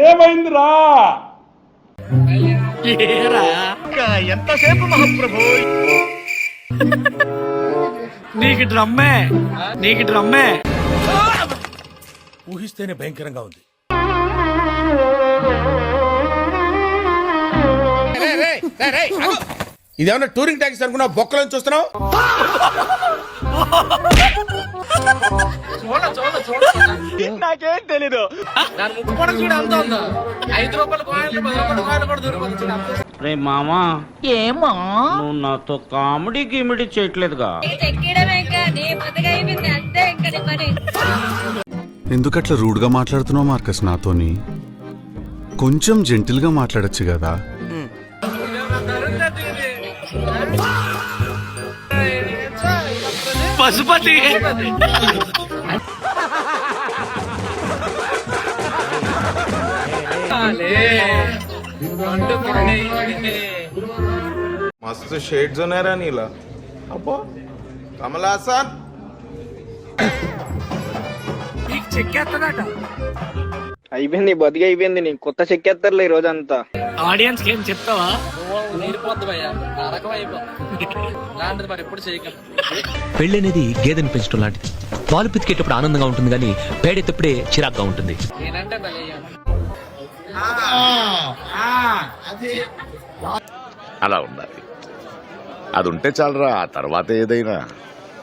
ఏమైందిరా? ఎంతసేపు మహాప్రభు? నీకు డ్రమ్మే ఊహిస్తేనే భయంకరంగా ఉంది. ఇదేమన్నా టూరింగ్ ట్యాక్సీ అనుకున్నావు? బొక్కలను చూస్తున్నావు. నాకేం తెలీదు. దాని ముక్కు కూడా చూడ అంత ఉందా? 5 రూపాయల కాయిన్లు 10 రూపాయల కాయిన్లు కూడా దొరుకుతుంది. రే మామా, ఏమా నువ్వు నాతో కామెడీ గిమిడీ చేయట్లేదుగా? ఎందుకట్లా రూడ్గా మాట్లాడుతున్నావు మార్కస్ నాతోని? కొంచెం జెంటిల్గా మాట్లాడొచ్చు కదా. పశుపతి मस्त शेड्स ఉన్నాయరా నీలా. అబ్బో కమలాసన్ చెక్కేస్తాడట. అయిపోయింది, బతికి అయిపోయింది. నీకు కొత్త చెక్కేస్తారులే ఈ రోజంతా. ఆడియన్స్ ఏం చెప్తావా? నీరిపోద్దు భయ్యా, నరకం అయిపోద్ది. లాంటిది మరి ఎప్పుడు చేయగలం. పెళ్ళనేది గేదెని పెంచడం లాంటిది. పాలు పితికేటప్పుడు ఆనందంగా ఉంటుంది కానీ పేడెత్తప్పుడే చిరాగ్గా ఉంటుంది. నేనంటే అలా ఉండాలి. అది ఉంటే చాలరా, ఆ తర్వాత ఏదైనా.